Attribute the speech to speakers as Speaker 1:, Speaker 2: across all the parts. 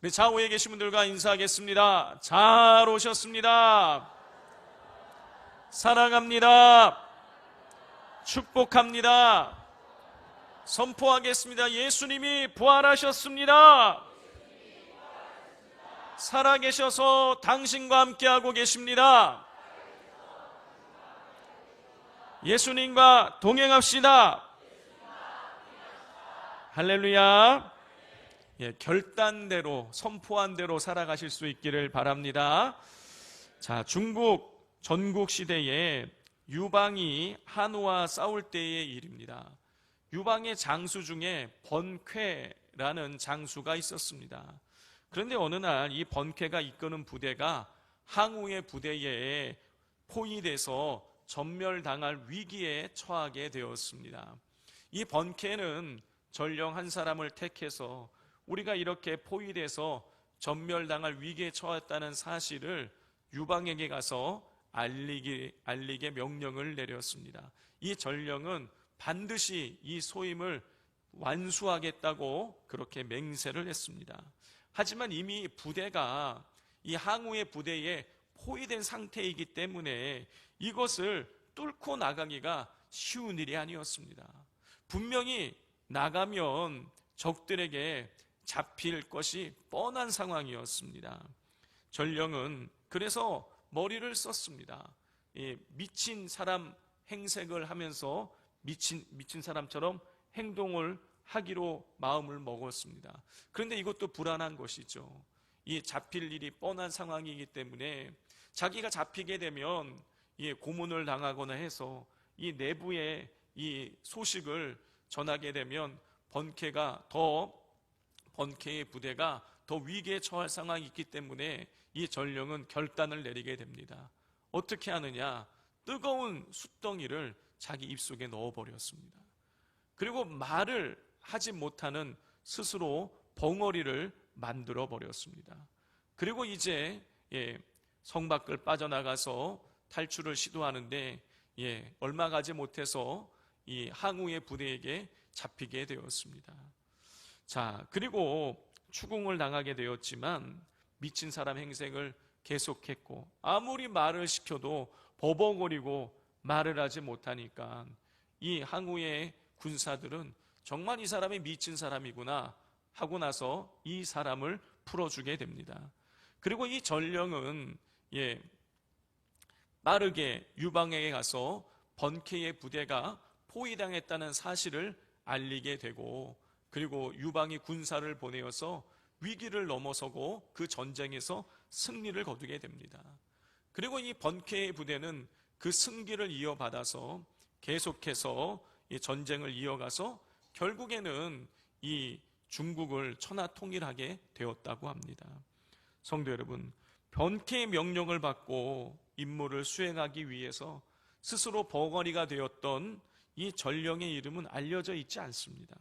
Speaker 1: 우리 좌우에 계신 분들과 인사하겠습니다. 잘 오셨습니다. 사랑합니다. 축복합니다. 선포하겠습니다. 예수님이 부활하셨습니다. 살아계셔서 당신과 함께하고 계십니다. 예수님과 동행합시다. 할렐루야. 결단대로, 선포한 대로 살아가실 수 있기를 바랍니다. 자, 중국 전국 시대에 유방이 한우와 싸울 때의 일입니다. 유방의 장수 중에 번쾌라는 장수가 있었습니다. 그런데 어느 날 이 번쾌가 이끄는 부대가 항우의 부대에 포위돼서 전멸당할 위기에 처하게 되었습니다. 이 번쾌는 전령 한 사람을 택해서 우리가 이렇게 포위돼서 전멸당할 위기에 처했다는 사실을 유방에게 가서 알리게 명령을 내렸습니다. 이 전령은 반드시 이 소임을 완수하겠다고 그렇게 맹세를 했습니다. 하지만 이미 부대가 이 항우의 부대에 포위된 상태이기 때문에 이것을 뚫고 나가기가 쉬운 일이 아니었습니다. 분명히 나가면 적들에게 잡힐 것이 뻔한 상황이었습니다. 전령은 그래서 머리를 썼습니다. 미친 사람 행색을 하면서 미친 사람처럼 행동을 하기로 마음을 먹었습니다. 그런데 이것도 불안한 것이죠. 이 잡힐 일이 뻔한 상황이기 때문에 자기가 잡히게 되면 고문을 당하거나 해서 이 내부에 이 소식을 전하게 되면 번쾌의 부대가 더 위기에 처할 상황이 있기 때문에 이 전령은 결단을 내리게 됩니다. 어떻게 하느냐? 뜨거운 숯덩이를 자기 입속에 넣어버렸습니다. 그리고 말을 하지 못하는 스스로 벙어리를 만들어 버렸습니다. 그리고 이제 성 밖을 빠져나가서 탈출을 시도하는데 얼마 가지 못해서 이 항우의 부대에게 잡히게 되었습니다. 자, 그리고 추궁을 당하게 되었지만 미친 사람 행색을 계속했고 아무리 말을 시켜도 버벅거리고 말을 하지 못하니까 이 항우의 군사들은 정말 이 사람이 미친 사람이구나 하고 나서 이 사람을 풀어주게 됩니다. 그리고 이 전령은 빠르게 유방에게 가서 번쾌의 부대가 포위당했다는 사실을 알리게 되고 그리고 유방이 군사를 보내어서 위기를 넘어서고 그 전쟁에서 승리를 거두게 됩니다. 그리고 이 번쾌의 부대는 그 승기를 이어받아서 계속해서 이 전쟁을 이어가서 결국에는 이 중국을 천하통일하게 되었다고 합니다. 성도 여러분, 번쾌의 명령을 받고 임무를 수행하기 위해서 스스로 벙어리가 되었던 이 전령의 이름은 알려져 있지 않습니다.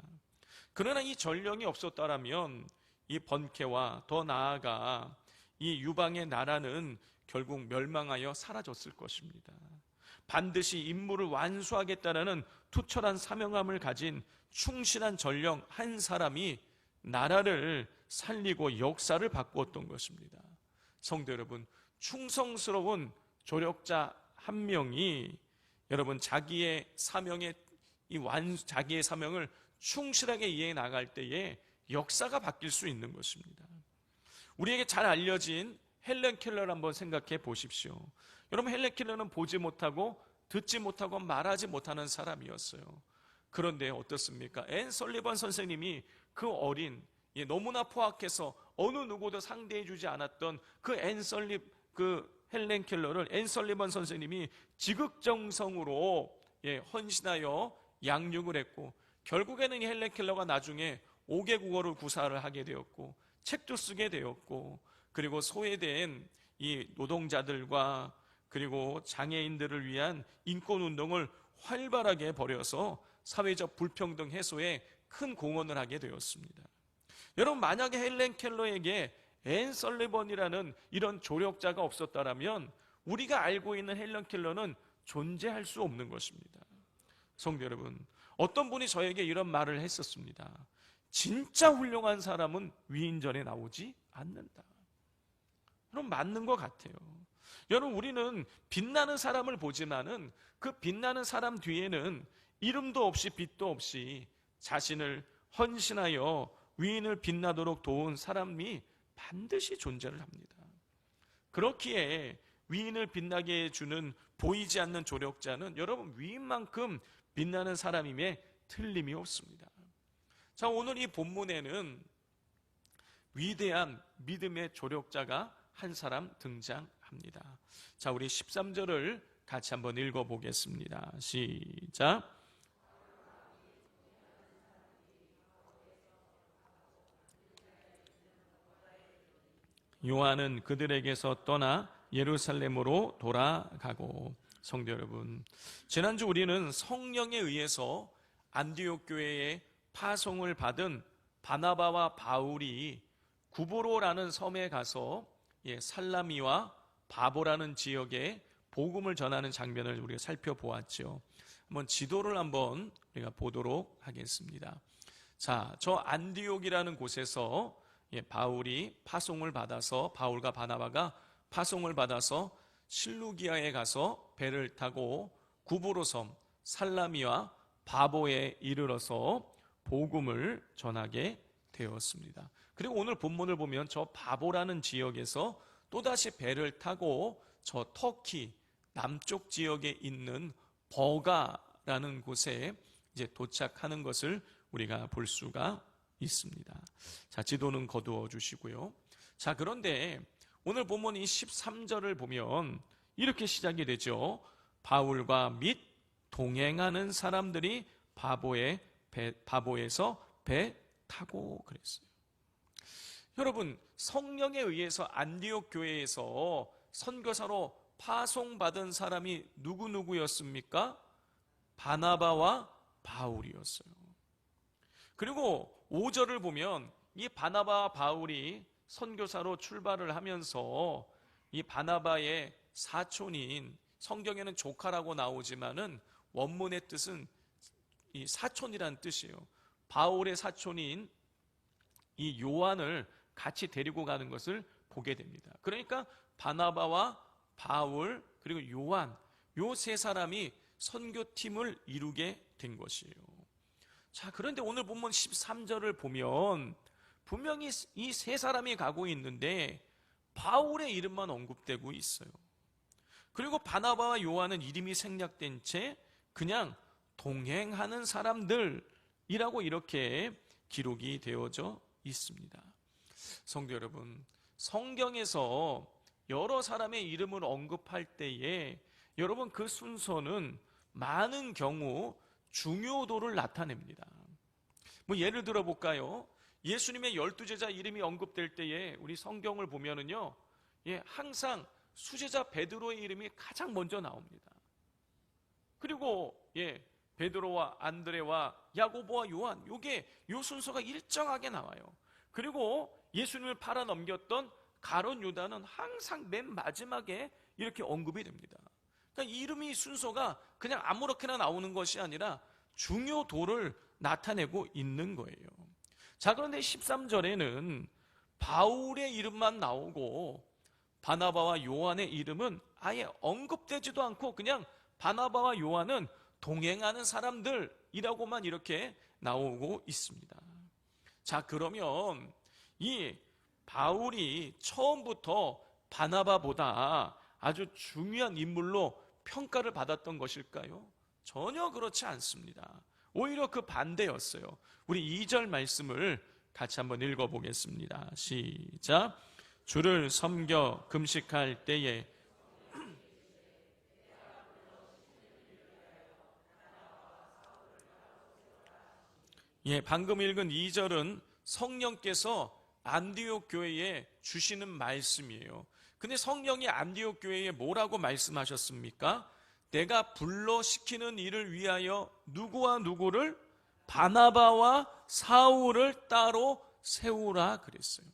Speaker 1: 그러나 이 전령이 없었다면 이 번쾌와 더 나아가 이 유방의 나라는 결국 멸망하여 사라졌을 것입니다. 반드시 임무를 완수하겠다는 투철한 사명감을 가진 충실한 전령 한 사람이 나라를 살리고 역사를 바꾸었던 것입니다. 성도 여러분, 충성스러운 조력자 한 명이 여러분 자기의 사명을 충실하게 이해해 나갈 때에 역사가 바뀔 수 있는 것입니다. 우리에게 잘 알려진 헬렌 켈러를 한번 생각해 보십시오. 여러분, 헬렌 켈러는 보지 못하고 듣지 못하고 말하지 못하는 사람이었어요. 그런데 어떻습니까? 앤 설리번 선생님이 그 어린, 너무나 포악해서 어느 누구도 상대해 주지 않았던 그 헬렌 켈러를 앤 설리번 선생님이 지극정성으로 헌신하여 양육을 했고 결국에는 이 헬렌 켈러가 나중에 5개 국어를 구사를 하게 되었고 책도 쓰게 되었고 그리고 소외된 이 노동자들과 그리고 장애인들을 위한 인권운동을 활발하게 벌여서 사회적 불평등 해소에 큰 공헌을 하게 되었습니다. 여러분, 만약에 헬렌 켈러에게 앤 설리번이라는 이런 조력자가 없었다면 우리가 알고 있는 헬렌 켈러는 존재할 수 없는 것입니다. 성도 여러분, 어떤 분이 저에게 이런 말을 했었습니다. 진짜 훌륭한 사람은 위인전에 나오지 않는다. 여러분, 맞는 것 같아요. 여러분, 우리는 빛나는 사람을 보지만은 그 빛나는 사람 뒤에는 이름도 없이 빛도 없이 자신을 헌신하여 위인을 빛나도록 도운 사람이 반드시 존재를 합니다. 그렇기에 위인을 빛나게 해주는 보이지 않는 조력자는 여러분 위인만큼 빛나는 사람임에 틀림이 없습니다. 자, 오늘 이 본문에는 위대한 믿음의 조력자가 한 사람 등장합니다. 자, 우리 13절을 같이 한번 읽어보겠습니다. 시작. 요한은 그들에게서 떠나 예루살렘으로 돌아가고. 성도 여러분, 지난주 우리는 성령에 의해서 안디옥 교회에 파송을 받은 바나바와 바울이 구브로라는 섬에 가서 살라미와 바보라는 지역에 복음을 전하는 장면을 우리가 살펴보았죠. 한번 지도를 한번 우리가 보도록 하겠습니다. 자, 저 안디옥이라는 곳에서 바울이 파송을 받아서, 바울과 바나바가 파송을 받아서 실루기아에 가서 배를 타고 구브로섬 살라미와 바보에 이르러서 복음을 전하게 되었습니다. 그리고 오늘 본문을 보면 저 바보라는 지역에서 또다시 배를 타고 저 터키 남쪽 지역에 있는 버가라는 곳에 이제 도착하는 것을 우리가 볼 수가 있습니다. 자, 지도는 거두어 주시고요. 자, 그런데 오늘 본문 이 13절을 보면 이렇게 시작이 되죠. 바울과 및 동행하는 사람들이 바보에서 배 타고 그랬어요. 여러분, 성령에 의해서 안디옥 교회에서 선교사로 파송받은 사람이 누구였습니까? 바나바와 바울이었어요. 그리고 5절을 보면 이 바나바와 바울이 선교사로 출발을 하면서 이 바나바의 사촌인, 성경에는 조카라고 나오지만은 원문의 뜻은 이 사촌이라는 뜻이에요. 바울의 사촌인 이 요한을 같이 데리고 가는 것을 보게 됩니다. 그러니까 바나바와 바울 그리고 요한, 요 세 사람이 선교팀을 이루게 된 것이에요. 자, 그런데 오늘 본문 13절을 보면 분명히 이 세 사람이 가고 있는데 바울의 이름만 언급되고 있어요. 그리고 바나바와 요한은 이름이 생략된 채 그냥 동행하는 사람들이라고 이렇게 기록이 되어져 있습니다. 성도 여러분, 성경에서 여러 사람의 이름을 언급할 때에 여러분 그 순서는 많은 경우 중요도를 나타냅니다. 뭐 예를 들어 볼까요? 예수님의 12제자 이름이 언급될 때에 우리 성경을 보면은요, 항상 수제자 베드로의 이름이 가장 먼저 나옵니다. 그리고 베드로와 안드레와 야고보와 요한, 요 순서가 일정하게 나와요. 그리고 예수님을 팔아 넘겼던 가룟 유다는 항상 맨 마지막에 이렇게 언급이 됩니다. 그러니까 이름이 순서가 그냥 아무렇게나 나오는 것이 아니라 중요도를 나타내고 있는 거예요. 자, 그런데 13절에는 바울의 이름만 나오고 바나바와 요한의 이름은 아예 언급되지도 않고 그냥 바나바와 요한은 동행하는 사람들이라고만 이렇게 나오고 있습니다. 자, 그러면 이 바울이 처음부터 바나바보다 아주 중요한 인물로 평가를 받았던 것일까요? 전혀 그렇지 않습니다. 오히려 그 반대였어요. 우리 2절 말씀을 같이 한번 읽어보겠습니다. 시작. 주를 섬겨 금식할 때에 방금 읽은 2절은 성령께서 안디옥 교회에 주시는 말씀이에요. 근데 성령이 안디옥 교회에 뭐라고 말씀하셨습니까? 내가 불러시키는 일을 위하여 누구와 누구를? 바나바와 사울을 따로 세우라 그랬어요.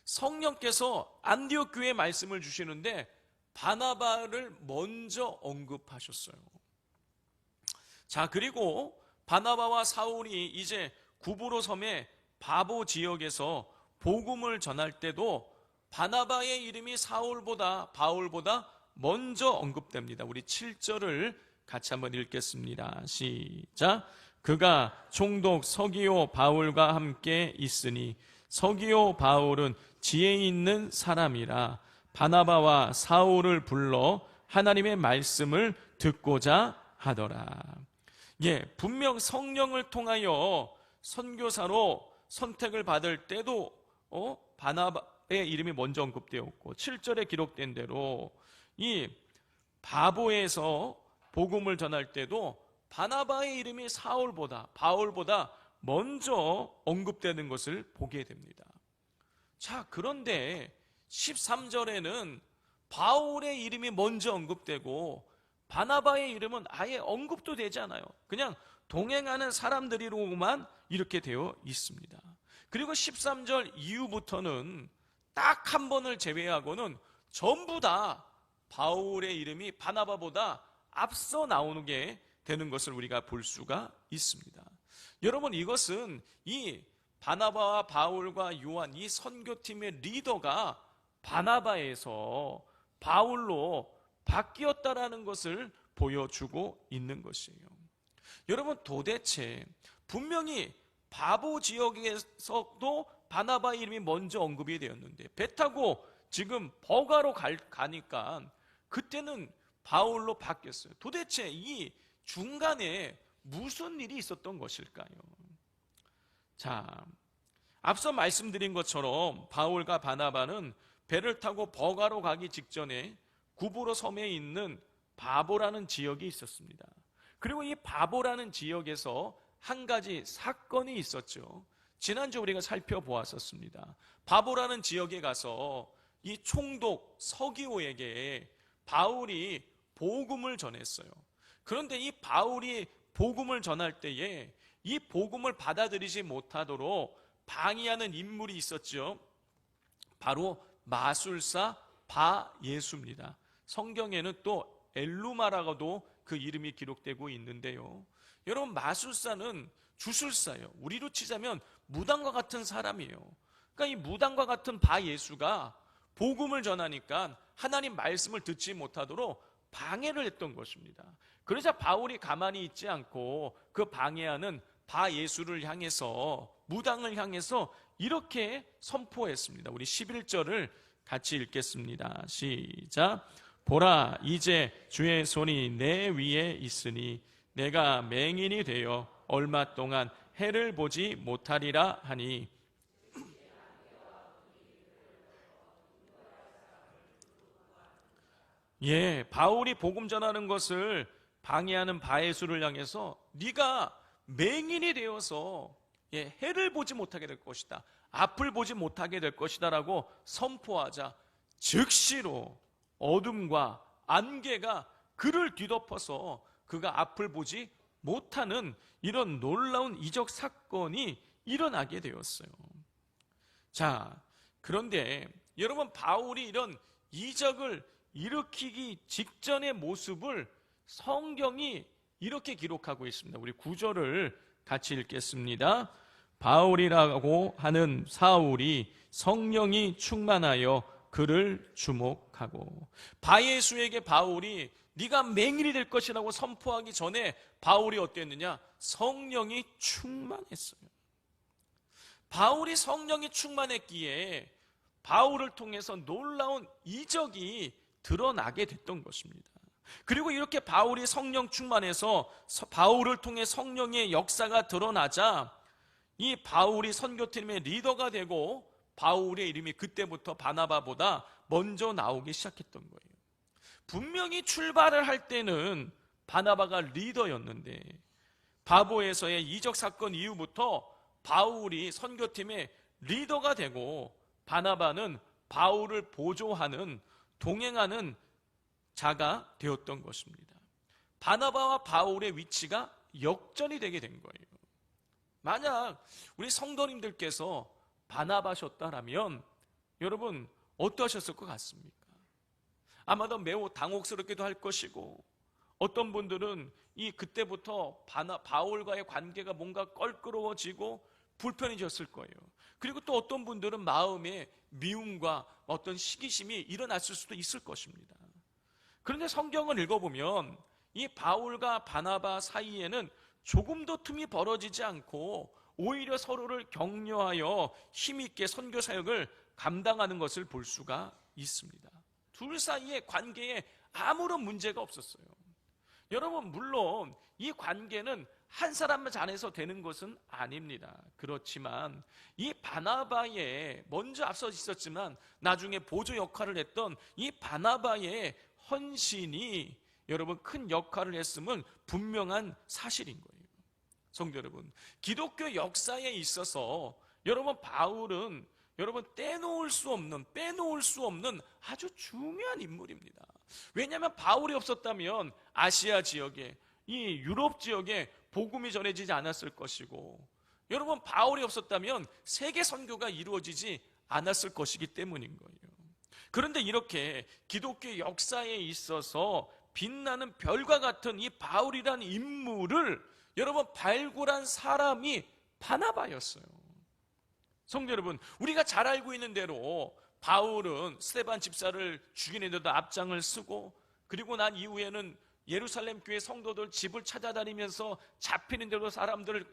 Speaker 1: 성령께서 안디옥 교회에 말씀을 주시는데 바나바를 먼저 언급하셨어요. 자, 그리고 바나바와 사울이 이제 구브로 섬의 바보 지역에서 복음을 전할 때도 바나바의 이름이 바울보다 먼저 언급됩니다. 우리 7절을 같이 한번 읽겠습니다. 시작. 그가 총독 서기오 바울과 함께 있으니 서기오 바울은 지혜 있는 사람이라 바나바와 사울을 불러 하나님의 말씀을 듣고자 하더라. 분명 성령을 통하여 선교사로 선택을 받을 때도 바나바의 이름이 먼저 언급되었고 7절에 기록된 대로 이 바보에서 복음을 전할 때도 바나바의 이름이 바울보다 먼저 언급되는 것을 보게 됩니다. 자, 그런데 13절에는 바울의 이름이 먼저 언급되고 바나바의 이름은 아예 언급도 되지 않아요. 그냥 동행하는 사람들이로만 이렇게 되어 있습니다. 그리고 13절 이후부터는 딱 한 번을 제외하고는 전부 다 바울의 이름이 바나바보다 앞서 나오는 게 되는 것을 우리가 볼 수가 있습니다. 여러분, 이것은 이 바나바와 바울과 요한 이 선교팀의 리더가 바나바에서 바울로 바뀌었다라는 것을 보여주고 있는 것이에요. 여러분, 도대체 분명히 바보 지역에서도 바나바 이름이 먼저 언급이 되었는데 배 타고 지금 버가로 가니까 그때는 바울로 바뀌었어요. 도대체 이 중간에 무슨 일이 있었던 것일까요? 자, 앞서 말씀드린 것처럼 바울과 바나바는 배를 타고 버가로 가기 직전에 구브로 섬에 있는 바보라는 지역이 있었습니다. 그리고 이 바보라는 지역에서 한 가지 사건이 있었죠. 지난주 우리가 살펴보았었습니다. 바보라는 지역에 가서 이 총독 서기오에게 바울이 복음을 전했어요. 그런데 이 바울이 복음을 전할 때에 이 복음을 받아들이지 못하도록 방해하는 인물이 있었죠. 바로 마술사 바예수입니다. 성경에는 또 엘루마라고도 그 이름이 기록되고 있는데요. 여러분, 마술사는 주술사예요. 우리로 치자면 무당과 같은 사람이에요. 그러니까 이 무당과 같은 바예수가 복음을 전하니까 하나님 말씀을 듣지 못하도록 방해를 했던 것입니다. 그러자 바울이 가만히 있지 않고 그 방해하는 바예수를 향해서, 무당을 향해서 이렇게 선포했습니다. 우리 11절을 같이 읽겠습니다. 시작. 보라, 이제 주의 손이 내 위에 있으니 내가 맹인이 되어 얼마 동안 해를 보지 못하리라 하니, 바울이 복음 전하는 것을 방해하는 바예수를 향해서 네가 맹인이 되어서 해를 보지 못하게 될 것이다, 앞을 보지 못하게 될 것이다 라고 선포하자 즉시로 어둠과 안개가 그를 뒤덮어서 그가 앞을 보지 못하는 이런 놀라운 이적 사건이 일어나게 되었어요. 자, 그런데 여러분, 바울이 이런 이적을 일으키기 직전의 모습을 성경이 이렇게 기록하고 있습니다. 우리 9절을 같이 읽겠습니다. 바울이라고 하는 사울이 성령이 충만하여 그를 주목하고, 바예수에게 바울이 네가 맹인이 될 것이라고 선포하기 전에 바울이 어땠느냐? 성령이 충만했어요. 바울이 성령이 충만했기에 바울을 통해서 놀라운 이적이 드러나게 됐던 것입니다. 그리고 이렇게 바울이 성령 충만해서 바울을 통해 성령의 역사가 드러나자 이 바울이 선교팀의 리더가 되고 바울의 이름이 그때부터 바나바보다 먼저 나오기 시작했던 거예요. 분명히 출발을 할 때는 바나바가 리더였는데 바보에서의 이적 사건 이후부터 바울이 선교팀의 리더가 되고 바나바는 바울을 보조하는, 동행하는 자가 되었던 것입니다. 바나바와 바울의 위치가 역전이 되게 된 거예요. 만약 우리 성도님들께서 바나바셨다라면 여러분 어떠하셨을 것 같습니까? 아마도 매우 당혹스럽기도 할 것이고, 어떤 분들은 그때부터 바울과의 관계가 뭔가 껄끄러워지고 불편해졌을 거예요. 그리고 또 어떤 분들은 마음에 미움과 어떤 시기심이 일어났을 수도 있을 것입니다. 그런데 성경을 읽어보면 이 바울과 바나바 사이에는 조금도 틈이 벌어지지 않고 오히려 서로를 격려하여 힘있게 선교 사역을 감당하는 것을 볼 수가 있습니다. 둘 사이의 관계에 아무런 문제가 없었어요. 여러분, 물론 이 관계는 한 사람만 잘해서 되는 것은 아닙니다. 그렇지만 이 바나바의, 먼저 앞서 있었지만 나중에 보조 역할을 했던 이 바나바의 헌신이 여러분 큰 역할을 했음은 분명한 사실인 거예요. 성도 여러분, 기독교 역사에 있어서 여러분 바울은 여러분 빼놓을 수 없는 아주 중요한 인물입니다. 왜냐하면 바울이 없었다면 아시아 지역에, 이 유럽 지역에 복음이 전해지지 않았을 것이고, 여러분 바울이 없었다면 세계 선교가 이루어지지 않았을 것이기 때문인 거예요. 그런데 이렇게 기독교 역사에 있어서 빛나는 별과 같은 이 바울이라는 인물을 여러분 발굴한 사람이 바나바였어요. 성도 여러분, 우리가 잘 알고 있는 대로 바울은 스데반 집사를 죽이는데도 앞장을 쓰고, 그리고 난 이후에는 예루살렘 교회 성도들 집을 찾아다니면서 잡히는 대로 사람들을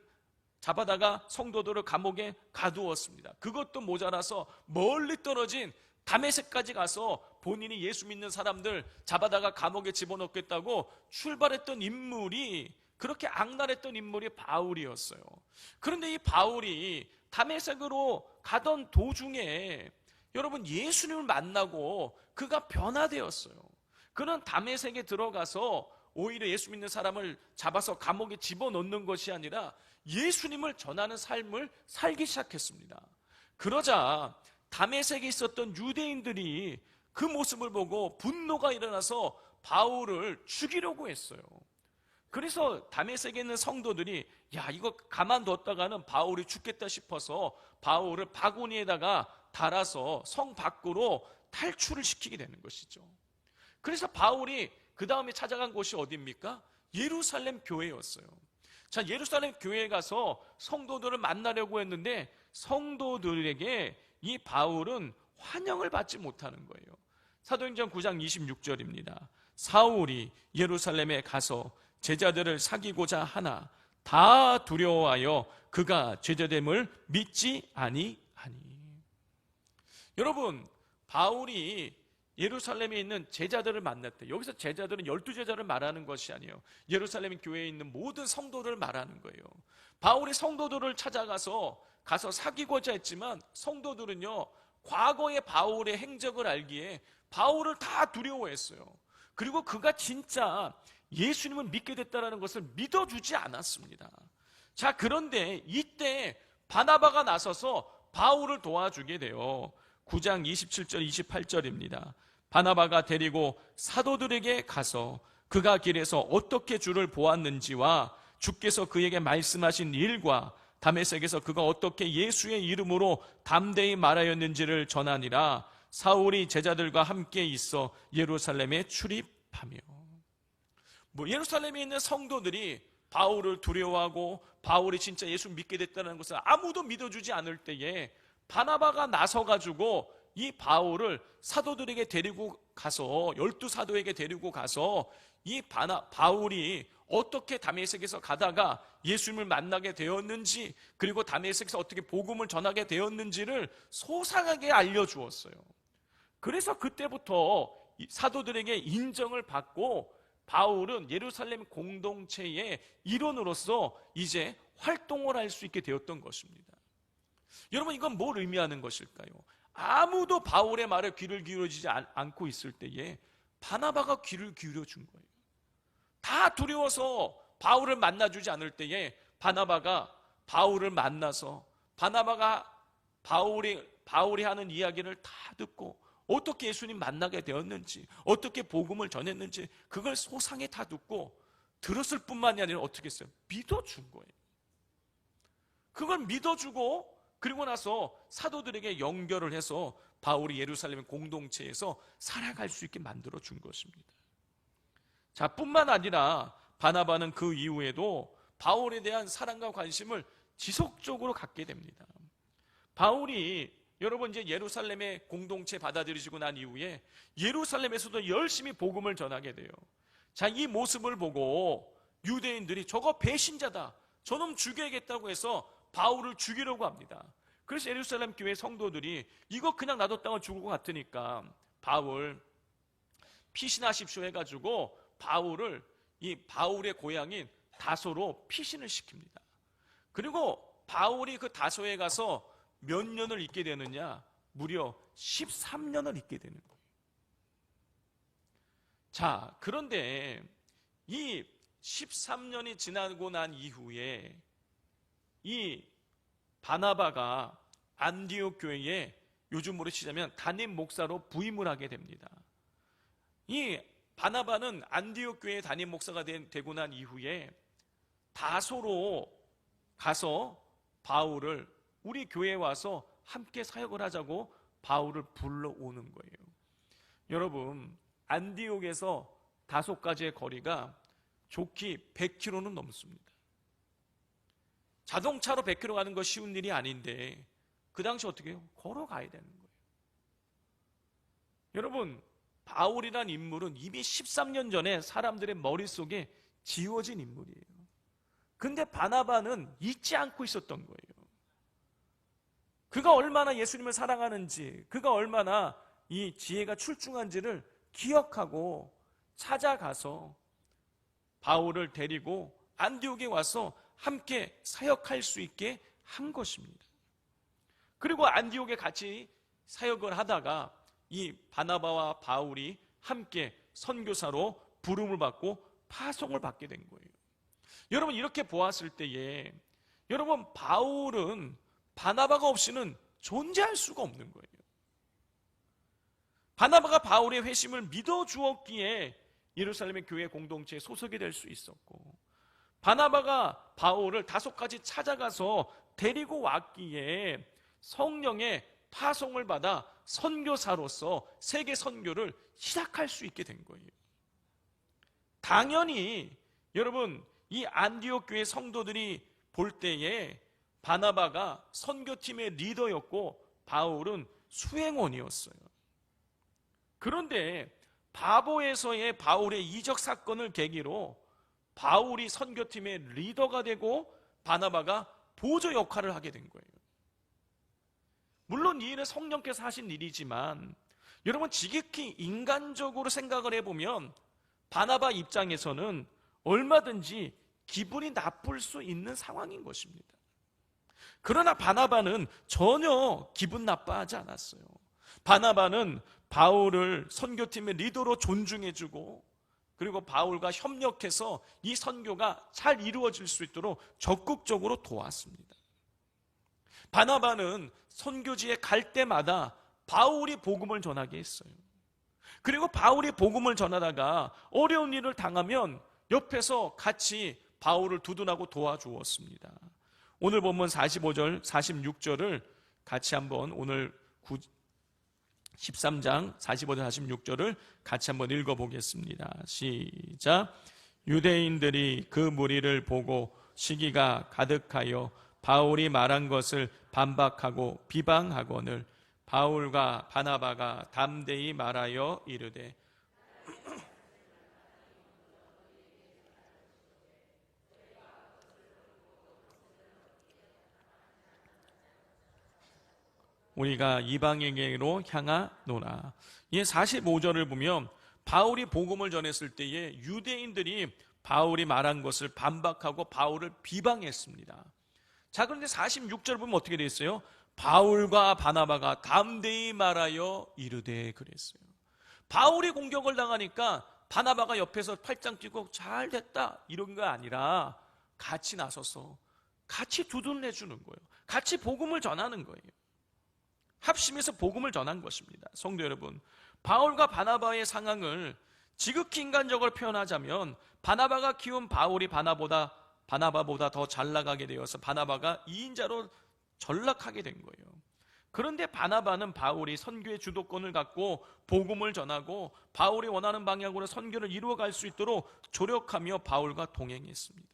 Speaker 1: 잡아다가 성도들을 감옥에 가두었습니다. 그것도 모자라서 멀리 떨어진 다메섹까지 가서 본인이 예수 믿는 사람들 잡아다가 감옥에 집어넣겠다고 출발했던 인물이, 그렇게 악랄했던 인물이 바울이었어요. 그런데 이 바울이 다메섹으로 가던 도중에 여러분 예수님을 만나고 그가 변화되었어요. 그는 다메섹에 들어가서 오히려 예수 믿는 사람을 잡아서 감옥에 집어넣는 것이 아니라 예수님을 전하는 삶을 살기 시작했습니다. 그러자 다메섹에 있었던 유대인들이 그 모습을 보고 분노가 일어나서 바울을 죽이려고 했어요. 그래서 다메섹에 있는 성도들이 야, 이거 가만뒀다가는 바울이 죽겠다 싶어서 바울을 바구니에다가 달아서 성 밖으로 탈출을 시키게 되는 것이죠. 그래서 바울이 그 다음에 찾아간 곳이 어디입니까? 예루살렘 교회였어요. 자, 예루살렘 교회에 가서 성도들을 만나려고 했는데 성도들에게 이 바울은 환영을 받지 못하는 거예요. 사도행전 9장 26절입니다. 사울이 예루살렘에 가서 제자들을 사귀고자 하나 다 두려워하여 그가 제자됨을 믿지 아니하니. 여러분, 바울이 예루살렘에 있는 제자들을 만났대. 여기서 제자들은 12제자를 말하는 것이 아니에요. 예루살렘 교회에 있는 모든 성도들을 말하는 거예요. 바울이 성도들을 찾아가서 사귀고자 했지만 성도들은요, 과거의 바울의 행적을 알기에 바울을 다 두려워했어요. 그리고 그가 진짜 예수님을 믿게 됐다는 것을 믿어주지 않았습니다. 자, 그런데 이때 바나바가 나서서 바울을 도와주게 돼요. 9장 27절 28절입니다. 바나바가 데리고 사도들에게 가서 그가 길에서 어떻게 주를 보았는지와 주께서 그에게 말씀하신 일과 다메섹에서 그가 어떻게 예수의 이름으로 담대히 말하였는지를 전하니라. 사울이 제자들과 함께 있어 예루살렘에 출입하며. 예루살렘에 있는 성도들이 바울을 두려워하고 바울이 진짜 예수 믿게 됐다는 것을 아무도 믿어주지 않을 때에 바나바가 나서가지고 이 바울을 사도들에게 데리고 가서, 12사도에게 데리고 가서 이 바울이 어떻게 다메섹에서 가다가 예수님을 만나게 되었는지, 그리고 다메섹에서 어떻게 복음을 전하게 되었는지를 소상하게 알려주었어요. 그래서 그때부터 사도들에게 인정을 받고 바울은 예루살렘 공동체의 일원으로서 이제 활동을 할 수 있게 되었던 것입니다. 여러분, 이건 뭘 의미하는 것일까요? 아무도 바울의 말에 귀를 기울이지 않고 있을 때에 바나바가 귀를 기울여 준 거예요. 다 두려워서 바울을 만나주지 않을 때에 바나바가 바울을 만나서 바나바가 바울이 하는 이야기를 다 듣고 어떻게 예수님 만나게 되었는지, 어떻게 복음을 전했는지 그걸 소상히 다 듣고 들었을 뿐만이 아니라 어떻게 했어요? 믿어준 거예요. 그걸 믿어주고 그리고 나서 사도들에게 연결을 해서 바울이 예루살렘 공동체에서 살아갈 수 있게 만들어준 것입니다. 자, 뿐만 아니라 바나바는 그 이후에도 바울에 대한 사랑과 관심을 지속적으로 갖게 됩니다. 바울이 여러분 이제 예루살렘의 공동체 받아들이시고 난 이후에 예루살렘에서도 열심히 복음을 전하게 돼요. 자, 이 모습을 보고 유대인들이 저거 배신자다, 저놈 죽여야겠다고 해서 바울을 죽이려고 합니다. 그래서 예루살렘 교회 성도들이 이거 그냥 놔뒀다가 죽을 것 같으니까 바울 피신하십시오 해가지고 바울을 이 바울의 고향인 다소로 피신을 시킵니다. 그리고 바울이 그 다소에 가서 몇 년을 있게 되느냐? 무려 13년을 있게 되는 거예요. 자, 그런데 이 13년이 지나고 난 이후에 이 바나바가 안디옥 교회에 요즘으로 치자면 담임 목사로 부임을 하게 됩니다. 이 바나바는 안디옥 교회의 담임 목사가 되고 난 이후에 다소로 가서 바울을 우리 교회에 와서 함께 사역을 하자고 바울을 불러오는 거예요. 여러분, 안디옥에서 다소까지의 거리가 좋게 100km는 넘습니다. 자동차로 100km 가는 거 쉬운 일이 아닌데 그 당시 어떻게 해요? 걸어가야 되는 거예요. 여러분, 바울이란 인물은 이미 13년 전에 사람들의 머릿속에 지워진 인물이에요. 근데 바나바는 잊지 않고 있었던 거예요. 그가 얼마나 예수님을 사랑하는지, 그가 얼마나 이 지혜가 출중한지를 기억하고 찾아가서 바울을 데리고 안디옥에 와서 함께 사역할 수 있게 한 것입니다. 그리고 안디옥에 같이 사역을 하다가 이 바나바와 바울이 함께 선교사로 부름을 받고 파송을 받게 된 거예요. 여러분, 이렇게 보았을 때에 여러분, 바울은 바나바가 없이는 존재할 수가 없는 거예요. 바나바가 바울의 회심을 믿어 주었기에 예루살렘의 교회 공동체에 소속이 될 수 있었고, 바나바가 바울을 다소까지 찾아가서 데리고 왔기에 성령의 파송을 받아 선교사로서 세계 선교를 시작할 수 있게 된 거예요. 당연히 여러분, 이 안디옥 교회 성도들이 볼 때에 바나바가 선교팀의 리더였고 바울은 수행원이었어요. 그런데 바보에서의 바울의 이적 사건을 계기로 바울이 선교팀의 리더가 되고 바나바가 보조 역할을 하게 된 거예요. 물론 이 일은 성령께서 하신 일이지만 여러분, 지극히 인간적으로 생각을 해보면 바나바 입장에서는 얼마든지 기분이 나쁠 수 있는 상황인 것입니다. 그러나 바나바는 전혀 기분 나빠하지 않았어요. 바나바는 바울을 선교팀의 리더로 존중해주고, 그리고 바울과 협력해서 이 선교가 잘 이루어질 수 있도록 적극적으로 도왔습니다. 바나바는 선교지에 갈 때마다 바울이 복음을 전하게 했어요. 그리고 바울이 복음을 전하다가 어려운 일을 당하면 옆에서 같이 바울을 두둔하고 도와주었습니다. 오늘 본문 45절, 46절을 같이 한번 오늘 13장 45절, 46절을 같이 한번 읽어보겠습니다. 시작. 유대인들이 그 무리를 보고 시기가 가득하여 바울이 말한 것을 반박하고 비방하거늘 바울과 바나바가 담대히 말하여 이르되 우리가 이방인에게로 향하노라. 이 45절을 보면 바울이 복음을 전했을 때에 유대인들이 바울이 말한 것을 반박하고 바울을 비방했습니다. 자, 그런데 46절 보면 어떻게 되어 있어요? 바울과 바나바가 담대히 말하여 이르되 그랬어요. 바울이 공격을 당하니까 바나바가 옆에서 팔짱 끼고 잘 됐다 이런 거 아니라 같이 나서서 같이 두둔을 해주는 거예요. 같이 복음을 전하는 거예요. 합심해서 복음을 전한 것입니다. 성도 여러분, 바울과 바나바의 상황을 지극히 인간적으로 표현하자면 바나바가 키운 바울이 바나바보다 더 잘 나가게 되어서 바나바가 2인자로 전락하게 된 거예요. 그런데 바나바는 바울이 선교의 주도권을 갖고 복음을 전하고 바울이 원하는 방향으로 선교를 이루어갈 수 있도록 조력하며 바울과 동행했습니다.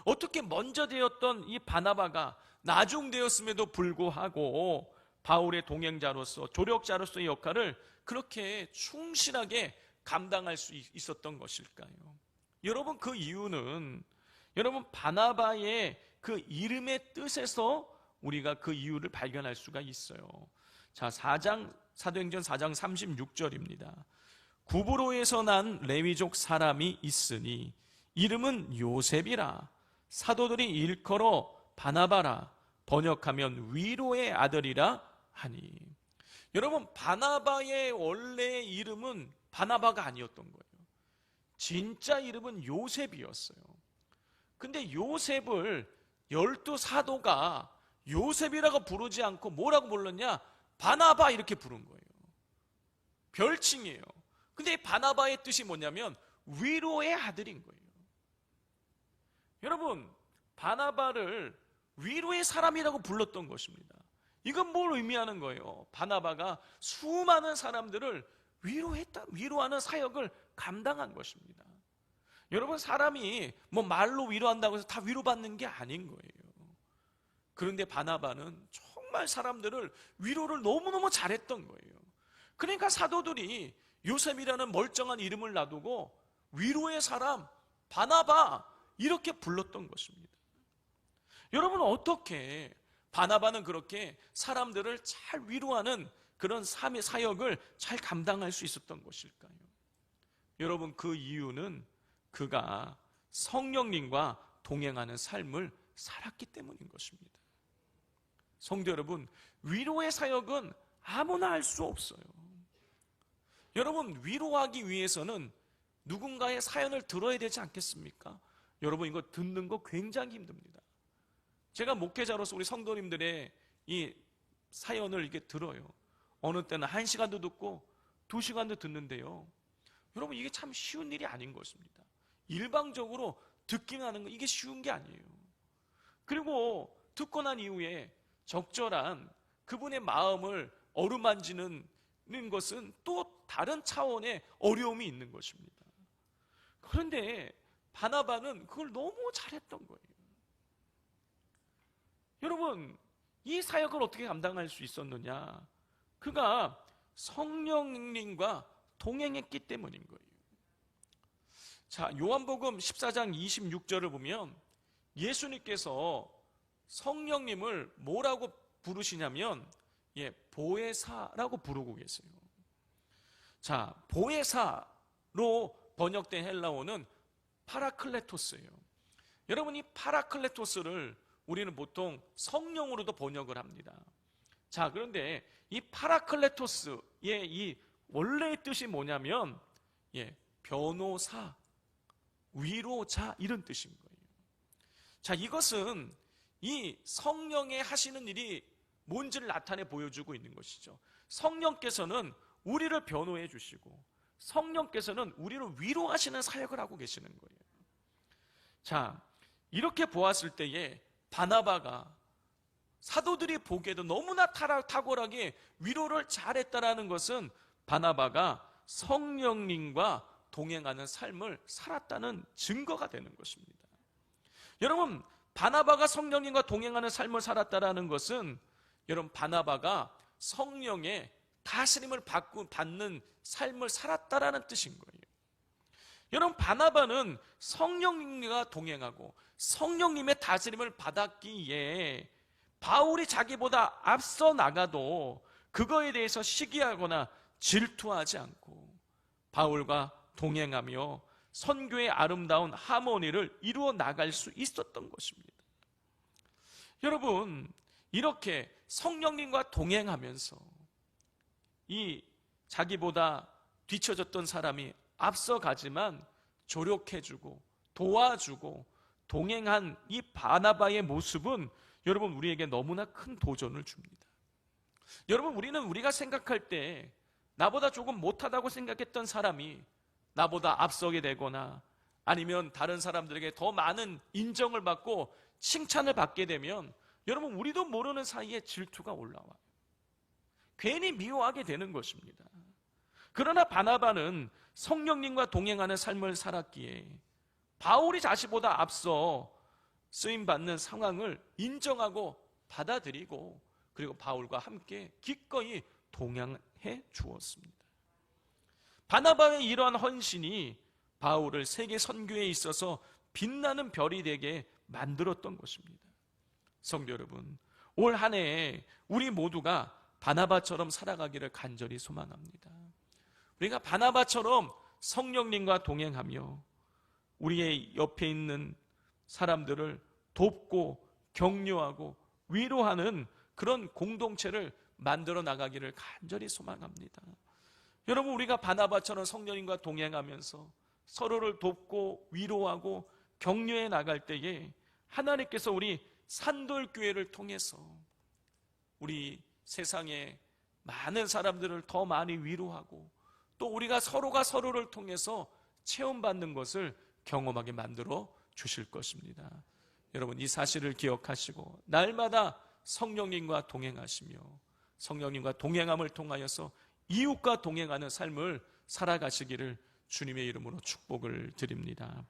Speaker 1: 어떻게 먼저 되었던 이 바나바가 나중되었음에도 불구하고 바울의 동행자로서 조력자로서의 역할을 그렇게 충실하게 감당할 수 있었던 것일까요? 여러분, 그 이유는 여러분 바나바의 그 이름의 뜻에서 우리가 그 이유를 발견할 수가 있어요. 자, 사도행전 4장 36절입니다. 구브로에서 난 레위족 사람이 있으니 이름은 요셉이라. 사도들이 일컬어 바나바라. 번역하면 위로의 아들이라 하니. 여러분, 바나바의 원래의 이름은 바나바가 아니었던 거예요. 진짜 이름은 요셉이었어요. 근데 요셉을 12사도가 요셉이라고 부르지 않고 뭐라고 불렀냐? 바나바 이렇게 부른 거예요. 별칭이에요. 근데 이 바나바의 뜻이 뭐냐면 위로의 아들인 거예요. 여러분, 바나바를 위로의 사람이라고 불렀던 것입니다. 이건 뭘 의미하는 거예요? 바나바가 수많은 사람들을 위로하는 사역을 감당한 것입니다. 여러분, 사람이 뭐 말로 위로한다고 해서 다 위로받는 게 아닌 거예요. 그런데 바나바는 정말 사람들을 위로를 너무너무 잘했던 거예요. 그러니까 사도들이 요셉이라는 멀쩡한 이름을 놔두고 위로의 사람 바나바 이렇게 불렀던 것입니다. 여러분, 어떻게 바나바는 그렇게 사람들을 잘 위로하는 그런 삶의 사역을 잘 감당할 수 있었던 것일까요? 여러분, 그 이유는 그가 성령님과 동행하는 삶을 살았기 때문인 것입니다. 성도 여러분, 위로의 사역은 아무나 할 수 없어요. 여러분, 위로하기 위해서는 누군가의 사연을 들어야 되지 않겠습니까? 여러분, 이거 듣는 거 굉장히 힘듭니다. 제가 목회자로서 우리 성도님들의 이 사연을 이렇게 들어요. 어느 때는 1시간도 듣고 2시간도 듣는데요. 여러분, 이게 참 쉬운 일이 아닌 것입니다. 일방적으로 듣기만 하는 거, 이게 쉬운 게 아니에요. 그리고 듣고 난 이후에 적절한 그분의 마음을 어루만지는 것은 또 다른 차원의 어려움이 있는 것입니다. 그런데 바나바는 그걸 너무 잘했던 거예요. 여러분, 이 사역을 어떻게 감당할 수 있었느냐? 그가 성령님과 동행했기 때문인 거예요. 자, 요한복음 14장 26절을 보면 예수님께서 성령님을 뭐라고 부르시냐면 보혜사라고 부르고 계세요. 자, 보혜사로 번역된 헬라어는 파라클레토스예요. 여러분, 이 파라클레토스를 우리는 보통 성령으로도 번역을 합니다. 자, 그런데 이 파라클레토스의 이 원래의 뜻이 뭐냐면 변호사, 위로자 이런 뜻인 거예요. 자, 이것은 이 성령의 하시는 일이 뭔지를 나타내 보여주고 있는 것이죠. 성령께서는 우리를 변호해 주시고 성령께서는 우리를 위로하시는 사역을 하고 계시는 거예요. 자, 이렇게 보았을 때에 바나바가 사도들이 보기에도 너무나 탁월하게 위로를 잘했다라는 것은 바나바가 성령님과 동행하는 삶을 살았다는 증거가 되는 것입니다. 여러분, 바나바가 성령님과 동행하는 삶을 살았다라는 것은 여러분, 바나바가 성령의 다스림을 받는 삶을 살았다라는 뜻인 거예요. 여러분, 바나바는 성령님과 동행하고 성령님의 다스림을 받았기에 바울이 자기보다 앞서 나가도 그거에 대해서 시기하거나 질투하지 않고 바울과 동행하며 선교의 아름다운 하모니를 이루어 나갈 수 있었던 것입니다. 여러분, 이렇게 성령님과 동행하면서 이 자기보다 뒤처졌던 사람이 앞서가지만 조력해주고 도와주고 동행한 이 바나바의 모습은 여러분, 우리에게 너무나 큰 도전을 줍니다. 여러분, 우리가 생각할 때 나보다 조금 못하다고 생각했던 사람이 나보다 앞서게 되거나 아니면 다른 사람들에게 더 많은 인정을 받고 칭찬을 받게 되면 여러분, 우리도 모르는 사이에 질투가 올라와요. 괜히 미워하게 되는 것입니다. 그러나 바나바는 성령님과 동행하는 삶을 살았기에 바울이 자신보다 앞서 쓰임받는 상황을 인정하고 받아들이고 그리고 바울과 함께 기꺼이 동행해 주었습니다. 바나바의 이러한 헌신이 바울을 세계 선교에 있어서 빛나는 별이 되게 만들었던 것입니다. 성도 여러분, 올 한 해에 우리 모두가 바나바처럼 살아가기를 간절히 소망합니다. 우리가 바나바처럼 성령님과 동행하며 우리의 옆에 있는 사람들을 돕고 격려하고 위로하는 그런 공동체를 만들어 나가기를 간절히 소망합니다. 여러분, 우리가 바나바처럼 성령님과 동행하면서 서로를 돕고 위로하고 격려해 나갈 때에 하나님께서 우리 산돌교회를 통해서 우리 세상에 많은 사람들을 더 많이 위로하고 또 우리가 서로가 서로를 통해서 체험받는 것을 경험하게 만들어 주실 것입니다. 여러분, 이 사실을 기억하시고 날마다 성령님과 동행하시며 성령님과 동행함을 통하여서 이웃과 동행하는 삶을 살아가시기를 주님의 이름으로 축복을 드립니다.